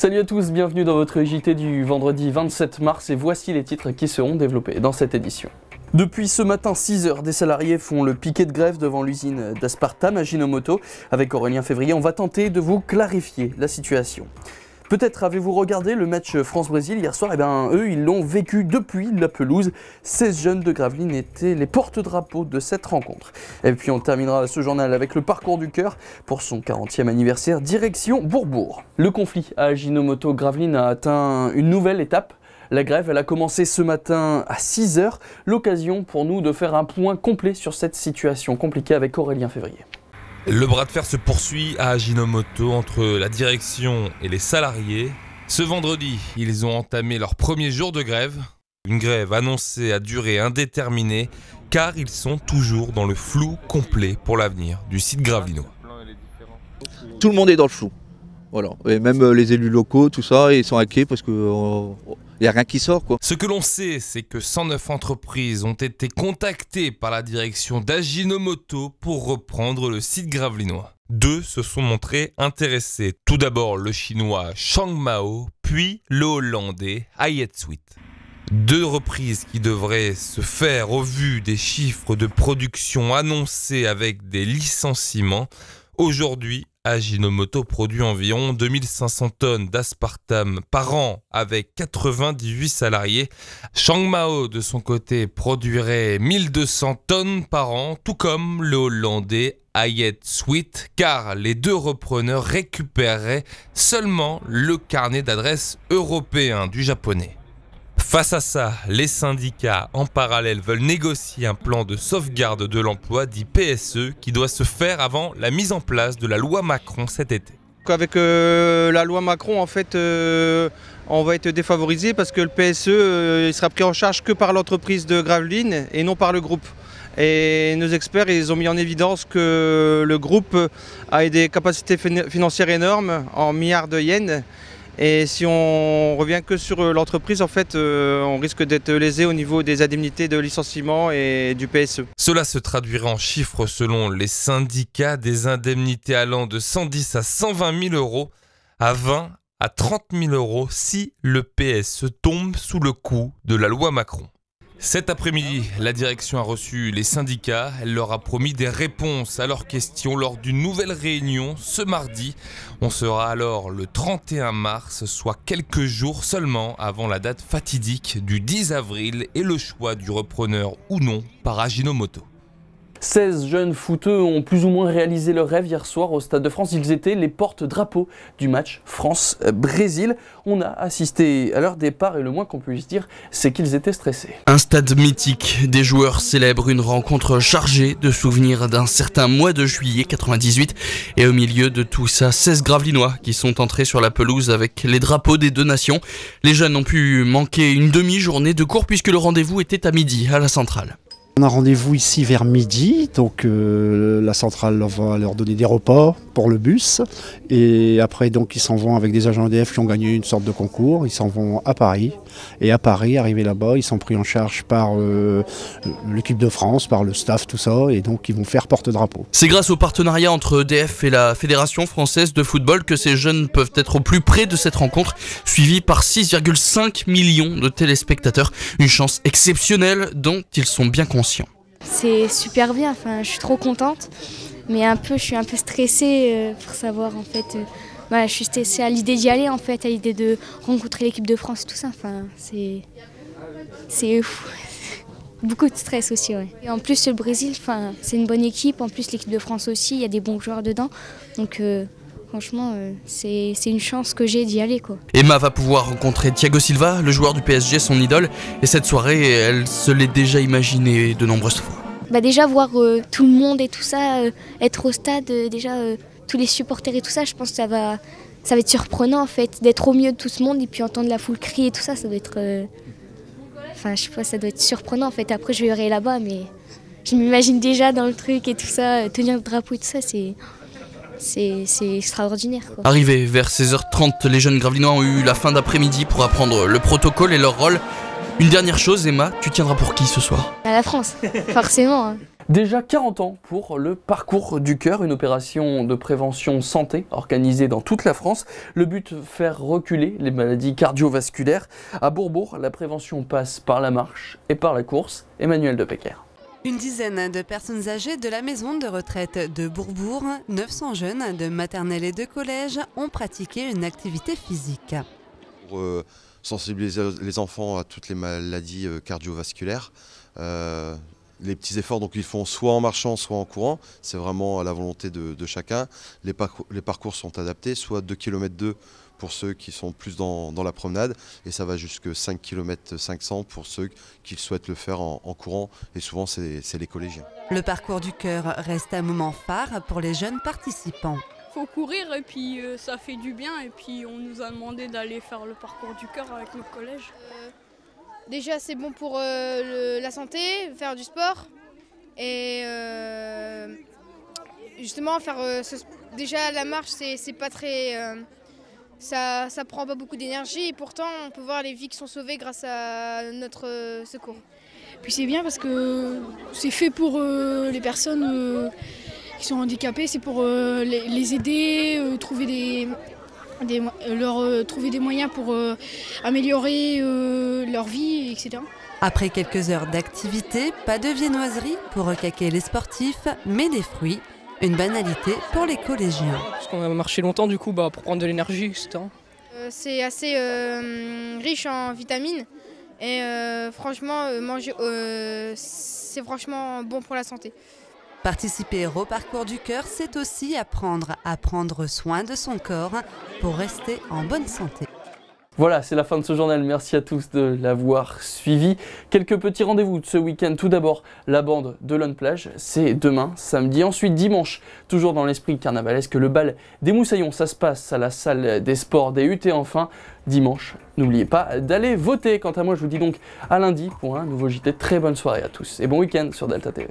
Salut à tous, bienvenue dans votre JT du vendredi 27 mars et voici les titres qui seront développés dans cette édition. Depuis ce matin 6h, des salariés font le piquet de grève devant l'usine d'aspartame à Ajinomoto. Avec Aurélien Février, on va tenter de vous clarifier la situation. Peut-être avez-vous regardé le match France-Brésil hier soir, eux ils l'ont vécu depuis la pelouse. 16 jeunes de Gravelines étaient les porte-drapeaux de cette rencontre. Et puis on terminera ce journal avec le parcours du cœur pour son 40e anniversaire, direction Bourbourg. Le conflit à Ajinomoto Gravelines a atteint une nouvelle étape. La grève elle a commencé ce matin à 6h, l'occasion pour nous de faire un point complet sur cette situation compliquée avec Aurélien Février. Le bras de fer se poursuit à Ajinomoto entre la direction et les salariés. Ce vendredi, ils ont entamé leur premier jour de grève. Une grève annoncée à durée indéterminée car ils sont toujours dans le flou complet pour l'avenir du site gravelinois. Tout le monde est dans le flou. Voilà. Et même les élus locaux, tout ça, ils sont inquiets parce que il n'y a rien qui sort, quoi. Ce que l'on sait, c'est que 109 entreprises ont été contactées par la direction d'Ajinomoto pour reprendre le site gravelinois. 2 se sont montrés intéressés. Tout d'abord le chinois Shangmao, puis le hollandais Hayetsweet. 2 reprises qui devraient se faire au vu des chiffres de production annoncés avec des licenciements. Aujourd'hui, Ajinomoto produit environ 2500 tonnes d'aspartame par an avec 98 salariés. Shangmao, de son côté, produirait 1200 tonnes par an, tout comme le hollandais Hayetsweet, car les 2 repreneurs récupéreraient seulement le carnet d'adresse européen du japonais. Face à ça, les syndicats en parallèle veulent négocier un plan de sauvegarde de l'emploi dit PSE qui doit se faire avant la mise en place de la loi Macron cet été. Avec la loi Macron, en fait, on va être défavorisé parce que le PSE il sera pris en charge que par l'entreprise de Gravelines et non par le groupe. Et nos experts ils ont mis en évidence que le groupe a des capacités financières énormes en milliards de yens. Et si on revient que sur l'entreprise, en fait, on risque d'être lésé au niveau des indemnités de licenciement et du PSE. Cela se traduirait en chiffres selon les syndicats, des indemnités allant de 110 à 120 000 euros à 20 à 30 000 euros si le PSE tombe sous le coup de la loi Macron. Cet après-midi, la direction a reçu les syndicats. Elle leur a promis des réponses à leurs questions lors d'une nouvelle réunion ce mardi. On sera alors le 31 mars, soit quelques jours seulement avant la date fatidique du 10 avril et le choix du repreneur ou non par Ajinomoto. 16 jeunes footeux ont plus ou moins réalisé leur rêve hier soir au Stade de France. Ils étaient les porte-drapeaux du match France-Brésil. On a assisté à leur départ et le moins qu'on puisse dire, c'est qu'ils étaient stressés. Un stade mythique, des joueurs célèbrent une rencontre chargée de souvenirs d'un certain mois de juillet 98. Et au milieu de tout ça, 16 Gravelinois qui sont entrés sur la pelouse avec les drapeaux des 2 nations. Les jeunes ont pu manquer une demi-journée de cours puisque le rendez-vous était à midi à la centrale. On a rendez-vous ici vers midi, donc la centrale va leur donner des repas pour le bus. Et après, donc, ils s'en vont avec des agents EDF qui ont gagné une sorte de concours. Ils s'en vont à Paris. Et à Paris, arrivés là-bas, ils sont pris en charge par l'équipe de France, par le staff, tout ça. Et donc, ils vont faire porte-drapeau. C'est grâce au partenariat entre EDF et la Fédération française de football que ces jeunes peuvent être au plus près de cette rencontre, suivie par 6,5 millions de téléspectateurs. Une chance exceptionnelle dont ils sont bien conscients. C'est super bien, enfin, je suis trop contente, mais je suis un peu stressée pour savoir en fait. Je suis stressée à l'idée d'y aller en fait, à l'idée de rencontrer l'équipe de France et tout ça. Enfin, c'est beaucoup de stress aussi, ouais. Et en plus le Brésil, enfin, c'est une bonne équipe. En plus l'équipe de France aussi, il y a des bons joueurs dedans, donc. Franchement, c'est une chance que j'ai d'y aller, quoi. Emma va pouvoir rencontrer Thiago Silva, le joueur du PSG, son idole. Et cette soirée, elle se l'est déjà imaginée de nombreuses fois. Déjà voir tout le monde et tout ça, être au stade, tous les supporters et tout ça, je pense que ça va être surprenant en fait, d'être au milieu de tout ce monde et puis entendre la foule crier et tout ça, ça doit être... je sais pas, ça doit être surprenant en fait. Après, je verrai là-bas, mais je m'imagine déjà dans le truc et tout ça, tenir le drapeau et tout ça, c'est extraordinaire, quoi. Arrivés vers 16h30, les jeunes Gravelinois ont eu la fin d'après-midi pour apprendre le protocole et leur rôle. Une dernière chose, Emma, tu tiendras pour qui ce soir ? À la France, forcément. Déjà 40 ans pour le parcours du cœur, une opération de prévention santé organisée dans toute la France. Le but, faire reculer les maladies cardiovasculaires. À Bourbourg, la prévention passe par la marche et par la course. Emmanuel Depecker. Une dizaine de personnes âgées de la maison de retraite de Bourbourg, 900 jeunes de maternelle et de collège ont pratiqué une activité physique. Pour sensibiliser les enfants à toutes les maladies cardiovasculaires, les petits efforts, donc ils font soit en marchant, soit en courant. C'est vraiment à la volonté de chacun. Les parcours sont adaptés, soit 2 km 2 pour ceux qui sont plus dans la promenade, et ça va jusqu'à 5 km 500 pour ceux qui souhaitent le faire en courant, et souvent c'est les collégiens. Le parcours du cœur reste un moment phare pour les jeunes participants. Il faut courir et puis ça fait du bien, et puis on nous a demandé d'aller faire le parcours du cœur avec notre collège. Déjà c'est bon pour la santé, faire du sport et justement faire déjà la marche c'est pas très ça prend pas beaucoup d'énergie et pourtant on peut voir les vies qui sont sauvées grâce à notre secours. Puis c'est bien parce que c'est fait pour les personnes qui sont handicapées, c'est pour les aider, trouver des moyens pour améliorer leur vie, etc. Après quelques heures d'activité, pas de viennoiserie pour recaquer les sportifs, mais des fruits. Une banalité pour les collégiens. Parce qu'on a marché longtemps du coup pour prendre de l'énergie, etc. C'est assez riche en vitamines et franchement manger c'est franchement bon pour la santé. Participer au parcours du cœur, c'est aussi apprendre à prendre soin de son corps pour rester en bonne santé. Voilà, c'est la fin de ce journal. Merci à tous de l'avoir suivi. Quelques petits rendez-vous de ce week-end. Tout d'abord, la bande de Lone Plage, c'est demain, samedi. Ensuite, dimanche, toujours dans l'esprit carnavalesque, le bal des Moussaillons. Ça se passe à la salle des sports des UT. Enfin, dimanche, n'oubliez pas d'aller voter. Quant à moi, je vous dis donc à lundi pour un nouveau JT. Très bonne soirée à tous et bon week-end sur Delta TV.